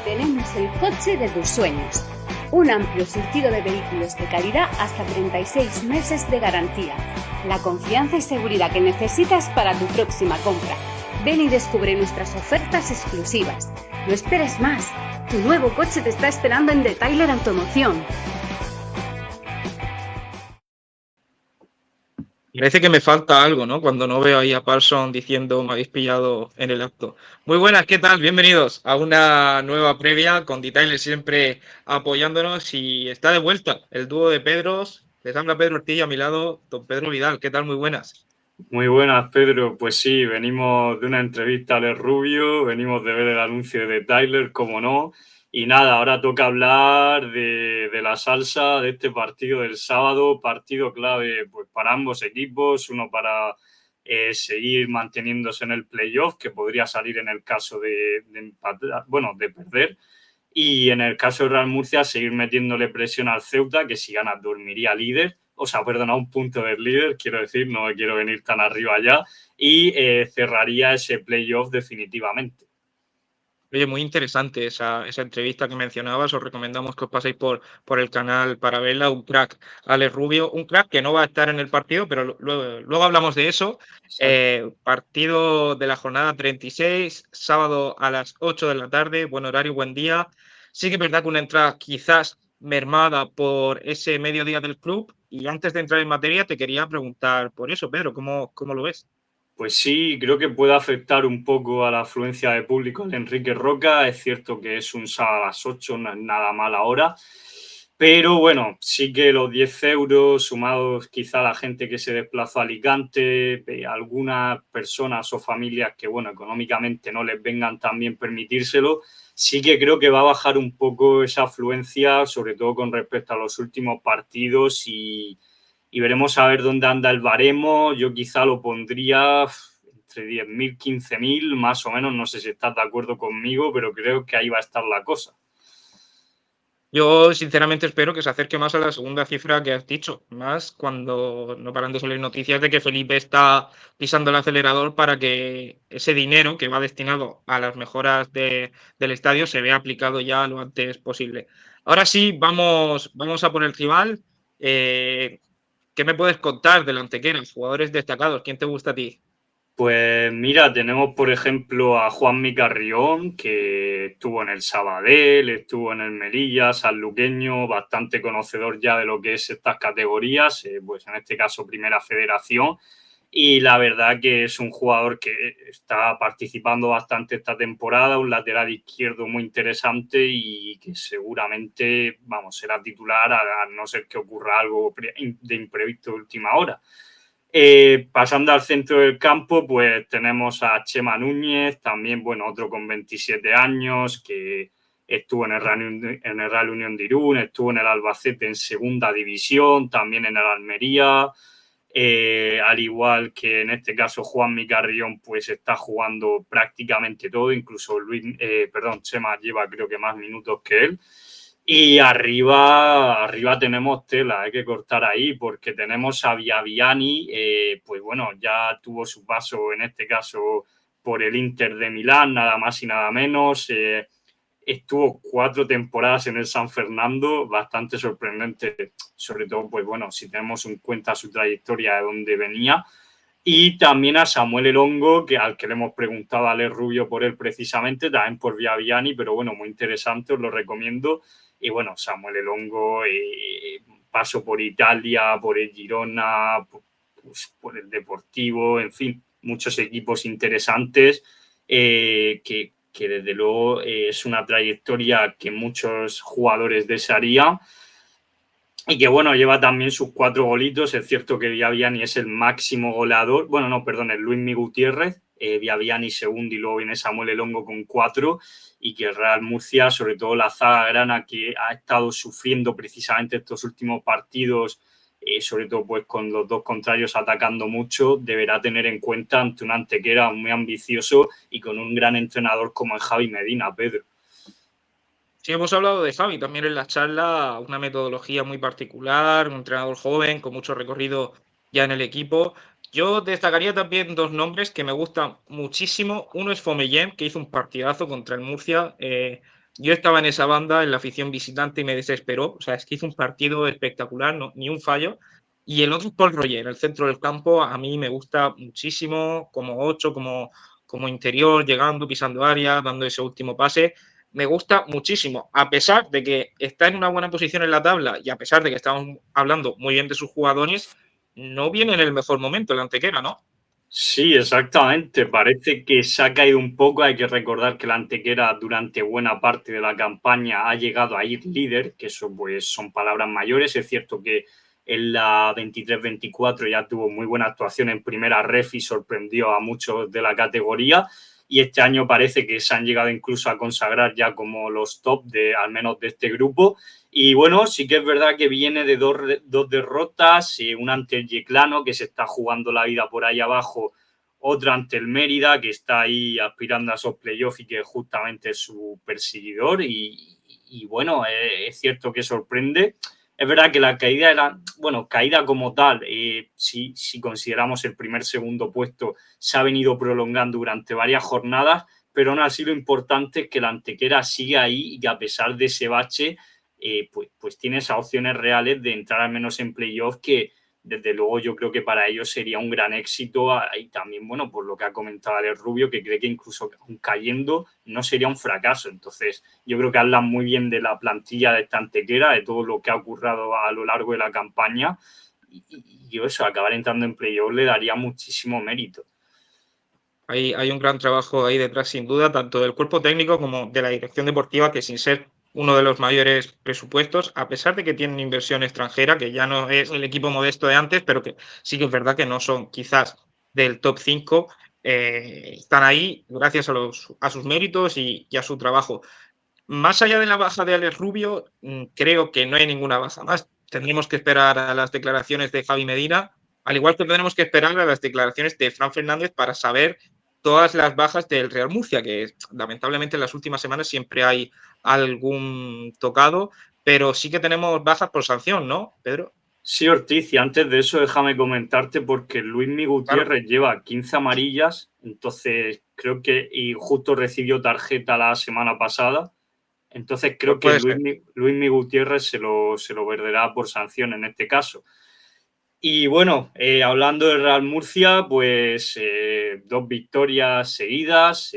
tenemos el coche de tus sueños. Un amplio surtido de vehículos de calidad hasta 36 meses de garantía. La confianza y seguridad que necesitas para tu próxima compra. Ven y descubre nuestras ofertas exclusivas. No esperes más. Tu nuevo coche te está esperando en Detailer Automoción. Parece que me falta algo, ¿no? Cuando no veo ahí a Parson diciendo me habéis pillado en el acto. Muy buenas, ¿qué tal? Bienvenidos a una nueva previa con Detailer siempre apoyándonos y está de vuelta el dúo de Pedros. Les habla Pedro Ortiz a mi lado, don Pedro Vidal. ¿Qué tal? Muy buenas. Muy buenas, Pedro. Pues sí, venimos de una entrevista a Les Rubio, venimos de ver el anuncio de Tyler, como no. Y nada, ahora toca hablar de la salsa de este partido del sábado, partido clave pues, para ambos equipos, uno para seguir manteniéndose en el playoff, que podría salir en el caso de empatar, bueno, de perder. Y en el caso de Real Murcia, seguir metiéndole presión al Ceuta, que si gana dormiría líder. O sea, perdón, a un punto del líder, quiero decir, no me quiero venir tan arriba ya. Y cerraría ese playoff definitivamente. Oye, muy interesante esa entrevista que mencionabas. Os recomendamos que os paséis por el canal para verla. Un crack, Alex Rubio. Un crack que no va a estar en el partido, pero luego hablamos de eso. Partido de la jornada 36, sábado a las 8 de la tarde. Buen horario, buen día. Sí que es verdad que una entrada quizás mermada por ese mediodía del club. Y antes de entrar en materia, te quería preguntar por eso, Pedro, ¿cómo lo ves? Pues sí, creo que puede afectar un poco a la afluencia de público de Enrique Roca. Es cierto que es un sábado a las 8, no es nada mala hora. Pero bueno, sí que los 10 euros sumados quizá a la gente que se desplazó a Alicante, algunas personas o familias que, bueno, económicamente no les vengan también permitírselo, sí que creo que va a bajar un poco esa afluencia, sobre todo con respecto a los últimos partidos y veremos a ver dónde anda el baremo. Yo quizá lo pondría entre 10.000, 15.000, más o menos, no sé si estás de acuerdo conmigo, pero creo que ahí va a estar la cosa. Yo sinceramente espero que se acerque más a la segunda cifra que has dicho, más cuando no paran de salir noticias de que Felipe está pisando el acelerador para que ese dinero que va destinado a las mejoras del estadio se vea aplicado ya lo antes posible. Ahora sí, vamos a por el rival. ¿Qué me puedes contar del Antequera? Jugadores destacados, ¿quién te gusta a ti? Pues mira, tenemos por ejemplo a Juanmi Carrión, que estuvo en el Sabadell, estuvo en el Melilla, sanluqueño, bastante conocedor ya de lo que es estas categorías, pues en este caso Primera Federación, y la verdad que es un jugador que está participando bastante esta temporada, un lateral izquierdo muy interesante y que seguramente, vamos, será titular a no ser que ocurra algo de imprevisto de última hora. Pasando al centro del campo, pues tenemos a Chema Núñez, también, bueno, otro con 27 años, que estuvo en el Real Unión de Irún, estuvo en el Albacete en segunda división, también en el Almería, al igual que en este caso Juanmi Carrión, pues está jugando prácticamente todo, incluso Chema lleva creo que más minutos que él. Y arriba tenemos tela, hay que cortar ahí porque tenemos a Viviani, pues bueno, ya tuvo su paso en este caso por el Inter de Milán, nada más y nada menos. Estuvo 4 temporadas en el San Fernando, bastante sorprendente, sobre todo, pues bueno, si tenemos en cuenta su trayectoria de dónde venía. Y también a Samuel Elongo, al que le hemos preguntado a Alex Rubio por él precisamente, también por Viviani, pero bueno, muy interesante, os lo recomiendo. Y bueno, Samuel Elongo, paso por Italia, por el Girona, por el Deportivo, en fin, muchos equipos interesantes que desde luego es una trayectoria que muchos jugadores desearían. Y que bueno, lleva también sus 4 golitos. Es cierto que Viviani es el máximo goleador. Bueno, no, perdón, es Luismi Gutiérrez. Viviani segundo y luego viene Samuel Elongo con 4. Y que el Real Murcia, sobre todo la zaga grana, que ha estado sufriendo precisamente estos últimos partidos, sobre todo pues con los dos contrarios atacando mucho, deberá tener en cuenta ante un Antequera muy ambicioso y con un gran entrenador como es Javi Medina, Pedro. Sí, hemos hablado de Javi también en la charla, una metodología muy particular, un entrenador joven con mucho recorrido ya en el equipo. Yo destacaría también 2 nombres que me gustan muchísimo. Uno es Fomellem, que hizo un partidazo contra el Murcia. Yo estaba en esa banda, en la afición visitante, y me desesperó. O sea, es que hizo un partido espectacular, ni un fallo. Y el otro es Paul Roger, el centro del campo, a mí me gusta muchísimo, como 8, como interior, llegando, pisando área, dando ese último pase. Me gusta muchísimo, a pesar de que está en una buena posición en la tabla y a pesar de que estamos hablando muy bien de sus jugadores, no viene en el mejor momento el Antequera, ¿no? Sí, exactamente. Parece que se ha caído un poco. Hay que recordar que la Antequera durante buena parte de la campaña ha llegado a ir líder, que eso pues son palabras mayores. Es cierto que en la 23-24 ya tuvo muy buena actuación en primera ref y sorprendió a muchos de la categoría. Y este año parece que se han llegado incluso a consagrar ya como los top de al menos de este grupo. Y bueno, sí que es verdad que viene de dos derrotas, una ante el Yeclano, que se está jugando la vida por ahí abajo, otra ante el Mérida, que está ahí aspirando a esos playoffs y que justamente es su perseguidor. Y bueno, es cierto que sorprende. Es verdad que la caída era, bueno, caída como tal, si consideramos el segundo puesto, se ha venido prolongando durante varias jornadas, pero aún así lo importante es que la Antequera sigue ahí y que a pesar de ese bache, pues tiene esas opciones reales de entrar al menos en playoff que desde luego yo creo que para ellos sería un gran éxito y también, bueno, por lo que ha comentado Alex Rubio, que cree que incluso cayendo no sería un fracaso. Entonces yo creo que hablan muy bien de la plantilla de esta Antequera, de todo lo que ha ocurrido a lo largo de la campaña y yo eso, acabar entrando en playoff le daría muchísimo mérito. Hay un gran trabajo ahí detrás, sin duda, tanto del cuerpo técnico como de la dirección deportiva, que sin ser uno de los mayores presupuestos, a pesar de que tienen inversión extranjera, que ya no es el equipo modesto de antes, pero que sí que es verdad que no son quizás del top 5, están ahí gracias a sus méritos y a su trabajo. Más allá de la baja de Alex Rubio, creo que no hay ninguna baja más. Tendremos que esperar a las declaraciones de Javi Medina, al igual que tendremos que esperar a las declaraciones de Fran Fernández para saber todas las bajas del Real Murcia, que lamentablemente en las últimas semanas siempre hay algún tocado, pero sí que tenemos bajas por sanción, ¿no, Pedro? Sí, Ortiz, y antes de eso déjame comentarte porque Luismi Claro. Gutiérrez lleva 15 amarillas, entonces creo que y justo recibió tarjeta la semana pasada, entonces Pues creo que puede ser. Luismi Gutiérrez se lo perderá por sanción en este caso. Y bueno, hablando del Real Murcia, pues 2 victorias seguidas,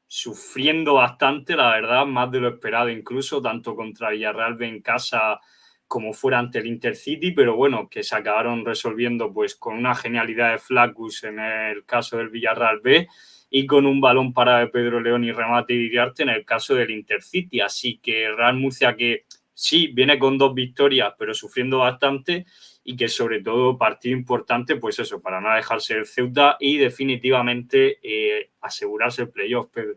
sufriendo bastante, la verdad, más de lo esperado incluso, tanto contra Villarreal B en casa como fuera ante el Intercity, pero bueno, que se acabaron resolviendo pues con una genialidad de Flaccus en el caso del Villarreal B y con un balón para de Pedro León y remate de Iriarte en el caso del Intercity. Así que Real Murcia que sí, viene con 2 victorias, pero sufriendo bastante y que sobre todo partido importante, pues eso, para no dejarse el Ceuta y definitivamente asegurarse el playoff, Pedro.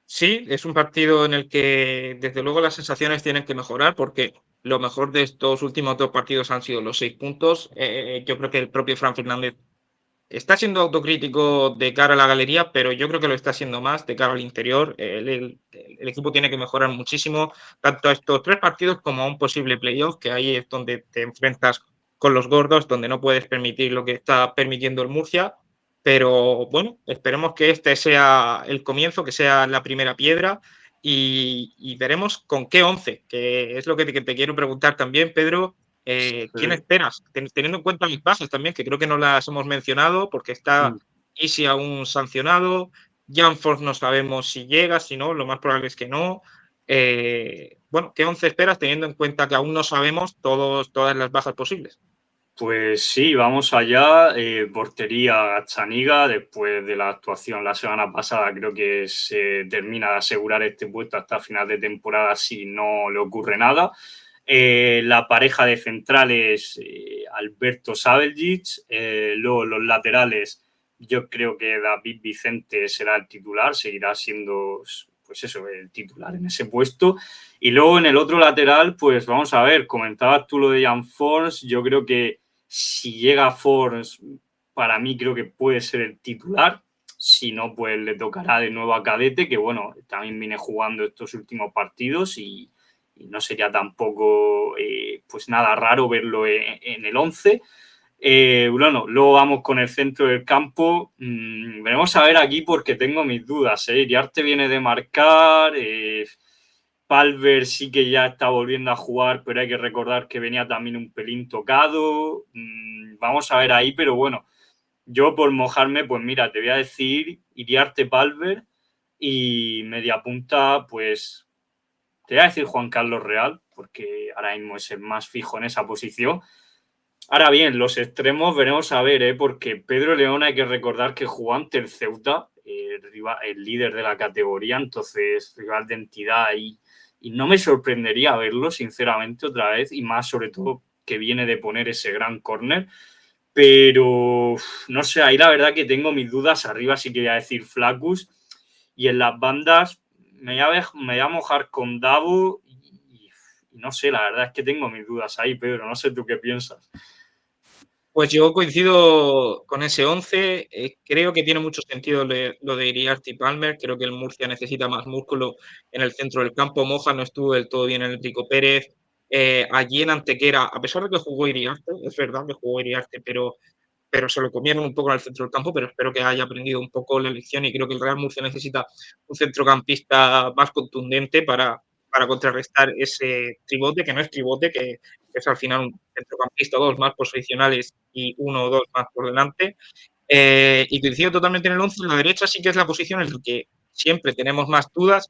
Sí, es un partido en el que desde luego las sensaciones tienen que mejorar porque lo mejor de estos últimos 2 partidos han sido los 6 puntos. Yo creo que el propio Fran Fernández está siendo autocrítico de cara a la galería, pero yo creo que lo está haciendo más de cara al interior. El equipo tiene que mejorar muchísimo, tanto a estos 3 partidos como a un posible playoff, que ahí es donde te enfrentas con los gordos, donde no puedes permitir lo que está permitiendo el Murcia. Pero bueno, esperemos que este sea el comienzo, que sea la primera piedra y veremos con qué 11, que es lo que te quiero preguntar también, Pedro. ¿Quién Sí. esperas? Teniendo en cuenta mis bajas también, que creo que no las hemos mencionado, porque está Isi aún sancionado, Janford no sabemos si llega, si no, lo más probable es que no. Bueno, ¿qué 11 esperas teniendo en cuenta que aún no sabemos todas las bajas posibles? Pues sí, vamos allá. Portería Gazzaniga, después de la actuación la semana pasada, creo que se termina de asegurar este puesto hasta final de temporada si no le ocurre nada. La pareja de centrales, Alberto Sabeljic. Luego los laterales, yo creo que David Vicente será el titular, seguirá siendo, pues eso, el titular en ese puesto. Y luego en el otro lateral, pues vamos a ver, comentabas tú lo de Jan Force, yo creo que si llega Force, para mí creo que puede ser el titular. Si no, pues le tocará de nuevo a Cadete, que bueno, también viene jugando estos últimos partidos y no sería tampoco pues nada raro verlo en el 11. Bueno, luego vamos con el centro del campo. Veremos a ver aquí porque tengo mis dudas. Iriarte viene de marcar. Palver sí que ya está volviendo a jugar, pero hay que recordar que venía también un pelín tocado. Vamos a ver ahí, pero bueno, yo por mojarme, pues mira, te voy a decir Iriarte, Palver y media punta, pues te voy a decir Juan Carlos Real, porque ahora mismo es el más fijo en esa posición. Ahora bien, los extremos veremos a ver, porque Pedro León hay que recordar que jugó ante el Ceuta, el líder de la categoría, entonces rival de entidad y no me sorprendería verlo, sinceramente, otra vez, y más sobre todo que viene de poner ese gran córner. Pero no sé, ahí la verdad que tengo mis dudas. Arriba sí que voy a decir Flaccus, y en las bandas me voy a mojar con Davo y no sé, la verdad es que tengo mis dudas ahí, Pedro, no sé tú qué piensas. Pues yo coincido con ese 11. Creo que tiene mucho sentido lo de Iriarte y Palmer. Creo que el Murcia necesita más músculo en el centro del campo. Moja no estuvo del todo bien en el Rico Pérez. Allí en Antequera, a pesar de que jugó Iriarte, es verdad que jugó Iriarte, pero se lo comieron un poco en el centro del campo, pero espero que haya aprendido un poco la lección y creo que el Real Murcia necesita un centrocampista más contundente para contrarrestar ese tribote, que no es tribote, que es al final un centrocampista, dos más posicionales y uno o dos más por delante. Y coincido totalmente en el 11. En la derecha sí que es la posición en la que siempre tenemos más dudas.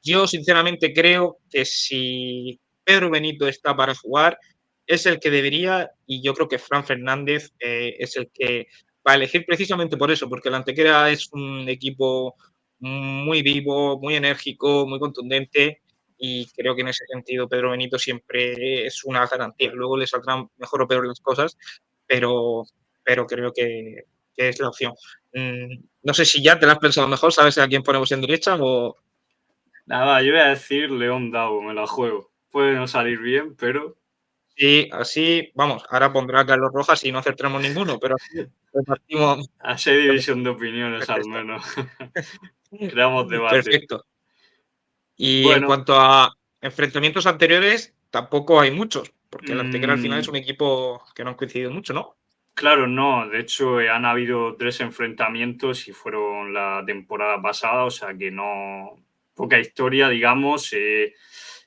Yo sinceramente creo que si Pedro Benito está para jugar, es el que debería, y yo creo que Fran Fernández es el que va a elegir precisamente por eso, porque el Antequera es un equipo muy vivo, muy enérgico, muy contundente, y creo que en ese sentido Pedro Benito siempre es una garantía. Luego le saldrán mejor o peor las cosas, pero creo que es la opción. No sé si ya te lo has pensado mejor, ¿sabes a quién ponemos en derecha o...? Nada, yo voy a decir León Davo, me la juego. Puede no salir bien, pero... Sí, así, vamos, ahora pondrá a Carlos Rojas y no acertamos ninguno, pero así repartimos. Así hay división de opiniones, al Perfecto. menos. Creamos debate. Perfecto. Y en Bueno, cuanto a enfrentamientos anteriores, tampoco hay muchos, porque el Antequera al final es un mmm, equipo que no han coincidido mucho, ¿no? claro, no. De hecho, han habido 3 enfrentamientos y fueron la temporada pasada, o sea que no. Poca historia, digamos.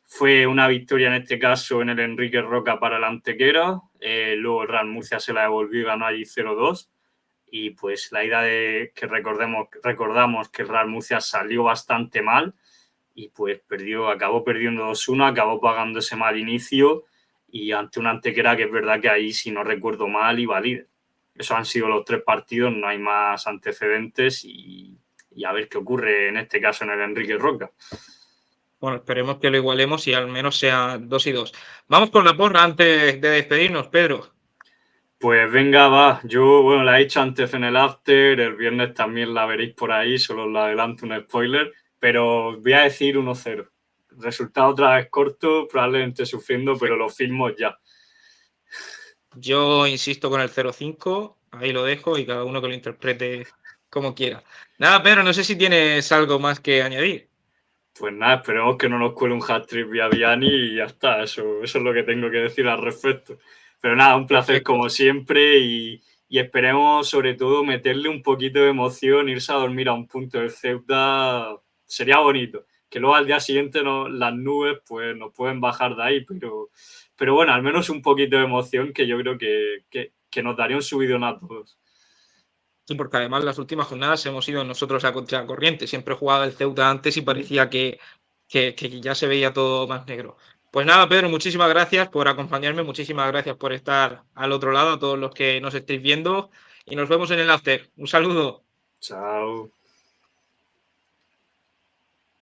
Fue una victoria en este caso en el Enrique Roca para el Antequera. Luego el Real Murcia se la devolvió y ganó allí 0-2. Y pues la ida de que recordamos que el Real Murcia salió bastante mal y pues acabó perdiendo 2-1, acabó pagando ese mal inicio y ante una Antequera que es verdad que ahí, si no recuerdo mal, iba líder. Esos han sido los 3 partidos, no hay más antecedentes y a ver qué ocurre en este caso en el Enrique Roca. Bueno, esperemos que lo igualemos y al menos sea 2-2. Vamos con la porra antes de despedirnos, Pedro. Pues venga, va. Yo, bueno, la he hecho antes en el after, el viernes también la veréis por ahí, solo os la adelanto un spoiler, pero voy a decir 1-0. Resultado otra vez corto, probablemente sufriendo, pero lo firmo ya. Yo insisto con el 0-5, ahí lo dejo y cada uno que lo interprete como quiera. Nada, Pedro, no sé si tienes algo más que añadir. Pues nada, esperemos que no nos cuele un hat-trick vía Vianney y ya está, eso es lo que tengo que decir al respecto. Pero nada, un placer Perfecto. como siempre y esperemos sobre todo meterle un poquito de emoción, irse a dormir a un punto del Ceuta, sería bonito. Que luego al día siguiente las nubes pues nos pueden bajar de ahí, pero bueno, al menos un poquito de emoción que yo creo que nos daría un subidón a todos. Sí, porque además las últimas jornadas hemos ido nosotros a contracorriente. Siempre jugaba el Ceuta antes y parecía que ya se veía todo más negro. Pues nada, Pedro, muchísimas gracias por acompañarme, muchísimas gracias por estar al otro lado, a todos los que nos estéis viendo y nos vemos en el after. Un saludo. Chao.